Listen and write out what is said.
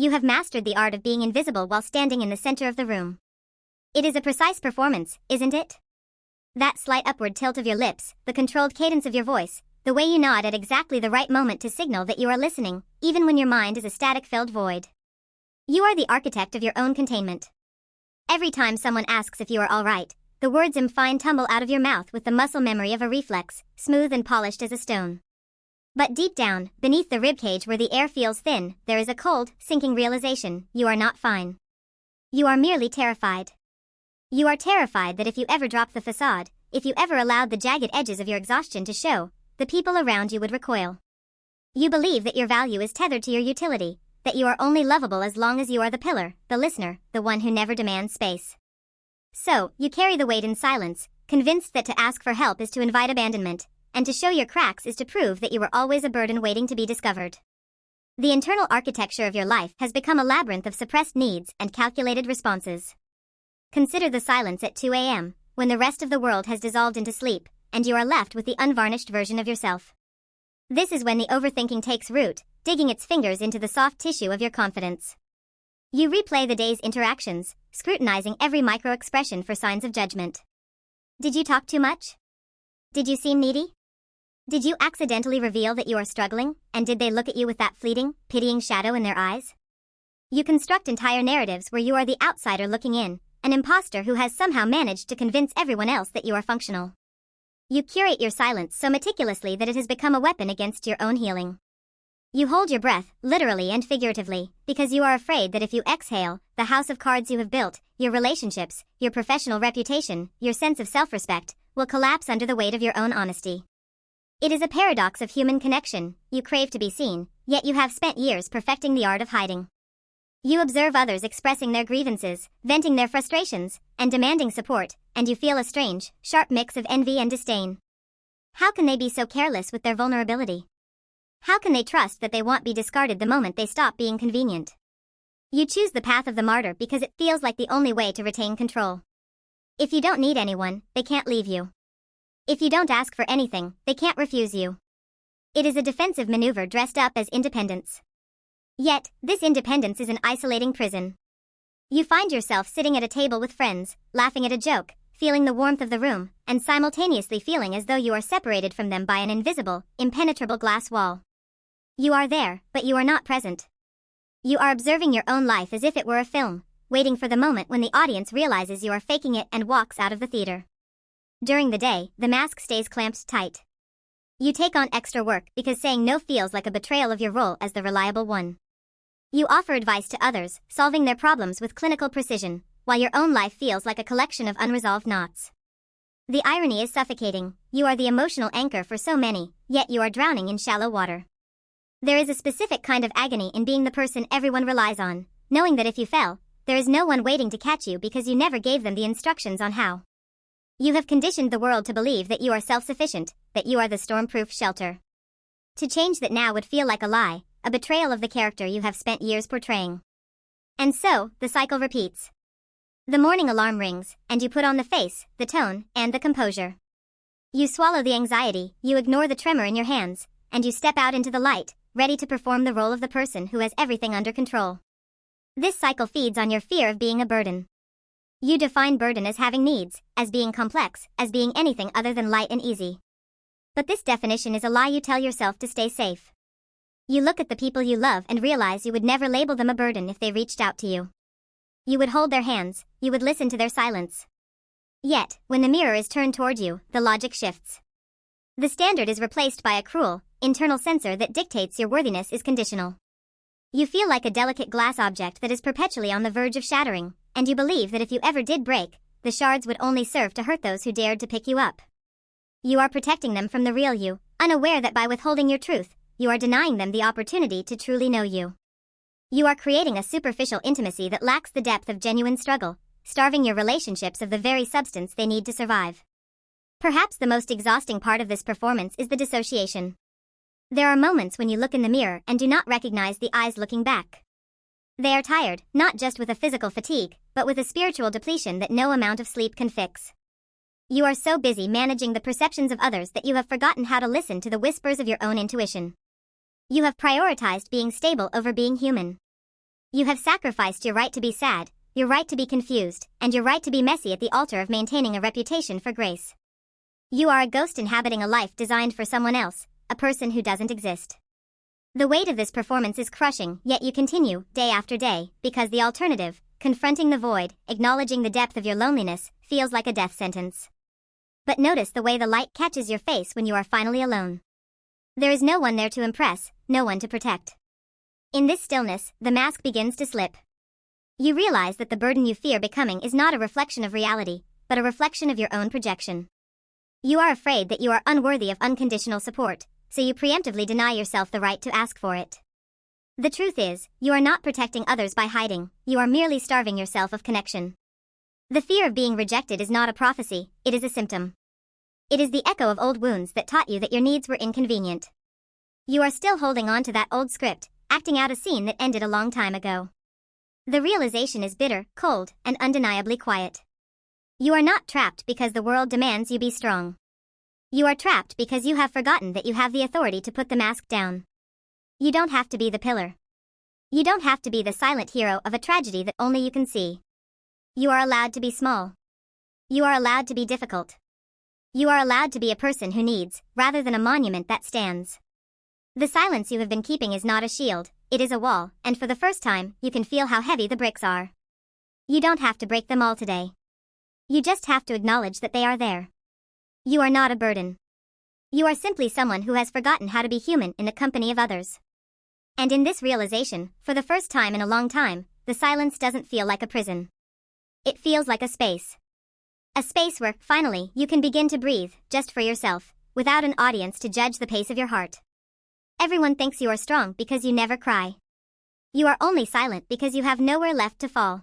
You have mastered the art of being invisible while standing in the center of the room. It is a precise performance, isn't it? That slight upward tilt of your lips, the controlled cadence of your voice, the way you nod at exactly the right moment to signal that you are listening, even when your mind is a static-filled void. You are the architect of your own containment. Every time someone asks if you are all right, the words "I'm fine" tumble out of your mouth with the muscle memory of a reflex, smooth and polished as a stone. But deep down, beneath the ribcage where the air feels thin, there is a cold, sinking realization: you are not fine. You are merely terrified. You are terrified that if you ever drop the facade, if you ever allowed the jagged edges of your exhaustion to show, the people around you would recoil. You believe that your value is tethered to your utility, that you are only lovable as long as you are the pillar, the listener, the one who never demands space. So, you carry the weight in silence, convinced that to ask for help is to invite abandonment, and to show your cracks is to prove that you were always a burden waiting to be discovered. The internal architecture of your life has become a labyrinth of suppressed needs and calculated responses. Consider the silence at 2 a.m., when the rest of the world has dissolved into sleep, and you are left with the unvarnished version of yourself. This is when the overthinking takes root, digging its fingers into the soft tissue of your confidence. You replay the day's interactions, scrutinizing every micro-expression for signs of judgment. Did you talk too much? Did you seem needy? Did you accidentally reveal that you are struggling, and did they look at you with that fleeting, pitying shadow in their eyes? You construct entire narratives where you are the outsider looking in, an imposter who has somehow managed to convince everyone else that you are functional. You curate your silence so meticulously that it has become a weapon against your own healing. You hold your breath, literally and figuratively, because you are afraid that if you exhale, the house of cards you have built, your relationships, your professional reputation, your sense of self-respect, will collapse under the weight of your own honesty. It is a paradox of human connection: you crave to be seen, yet you have spent years perfecting the art of hiding. You observe others expressing their grievances, venting their frustrations, and demanding support, and you feel a strange, sharp mix of envy and disdain. How can they be so careless with their vulnerability? How can they trust that they won't be discarded the moment they stop being convenient? You choose the path of the martyr because it feels like the only way to retain control. If you don't need anyone, they can't leave you. If you don't ask for anything, they can't refuse you. It is a defensive maneuver dressed up as independence. Yet, this independence is an isolating prison. You find yourself sitting at a table with friends, laughing at a joke, feeling the warmth of the room, and simultaneously feeling as though you are separated from them by an invisible, impenetrable glass wall. You are there, but you are not present. You are observing your own life as if it were a film, waiting for the moment when the audience realizes you are faking it and walks out of the theater. During the day, the mask stays clamped tight. You take on extra work because saying no feels like a betrayal of your role as the reliable one. You offer advice to others, solving their problems with clinical precision, while your own life feels like a collection of unresolved knots. The irony is suffocating: you are the emotional anchor for so many, yet you are drowning in shallow water. There is a specific kind of agony in being the person everyone relies on, knowing that if you fell, there is no one waiting to catch you because you never gave them the instructions on how. You have conditioned the world to believe that you are self-sufficient, that you are the storm-proof shelter. To change that now would feel like a lie, a betrayal of the character you have spent years portraying. And so, the cycle repeats. The morning alarm rings, and you put on the face, the tone, and the composure. You swallow the anxiety, you ignore the tremor in your hands, and you step out into the light, ready to perform the role of the person who has everything under control. This cycle feeds on your fear of being a burden. You define burden as having needs, as being complex, as being anything other than light and easy. But this definition is a lie you tell yourself to stay safe. You look at the people you love and realize you would never label them a burden if they reached out to you. You would hold their hands, you would listen to their silence. Yet, when the mirror is turned toward you, the logic shifts. The standard is replaced by a cruel, internal censor that dictates your worthiness is conditional. You feel like a delicate glass object that is perpetually on the verge of shattering, and you believe that if you ever did break, the shards would only serve to hurt those who dared to pick you up. You are protecting them from the real you, unaware that by withholding your truth, you are denying them the opportunity to truly know you. You are creating a superficial intimacy that lacks the depth of genuine struggle, starving your relationships of the very substance they need to survive. Perhaps the most exhausting part of this performance is the dissociation. There are moments when you look in the mirror and do not recognize the eyes looking back. They are tired, not just with a physical fatigue, but with a spiritual depletion that no amount of sleep can fix. You are so busy managing the perceptions of others that you have forgotten how to listen to the whispers of your own intuition. You have prioritized being stable over being human. You have sacrificed your right to be sad, your right to be confused, and your right to be messy at the altar of maintaining a reputation for grace. You are a ghost inhabiting a life designed for someone else, a person who doesn't exist. The weight of this performance is crushing, yet you continue, day after day, because the alternative, confronting the void, acknowledging the depth of your loneliness, feels like a death sentence. But notice the way the light catches your face when you are finally alone. There is no one there to impress, no one to protect. In this stillness, the mask begins to slip. You realize that the burden you fear becoming is not a reflection of reality, but a reflection of your own projection. You are afraid that you are unworthy of unconditional support, so you preemptively deny yourself the right to ask for it. The truth is, you are not protecting others by hiding, you are merely starving yourself of connection. The fear of being rejected is not a prophecy, it is a symptom. It is the echo of old wounds that taught you that your needs were inconvenient. You are still holding on to that old script, acting out a scene that ended a long time ago. The realization is bitter, cold, and undeniably quiet. You are not trapped because the world demands you be strong. You are trapped because you have forgotten that you have the authority to put the mask down. You don't have to be the pillar. You don't have to be the silent hero of a tragedy that only you can see. You are allowed to be small. You are allowed to be difficult. You are allowed to be a person who needs, rather than a monument that stands. The silence you have been keeping is not a shield, it is a wall, and for the first time, you can feel how heavy the bricks are. You don't have to break them all today. You just have to acknowledge that they are there. You are not a burden. You are simply someone who has forgotten how to be human in the company of others. And in this realization, for the first time in a long time, the silence doesn't feel like a prison. It feels like a space. A space where, finally, you can begin to breathe, just for yourself, without an audience to judge the pace of your heart. Everyone thinks you are strong because you never cry. You are only silent because you have nowhere left to fall.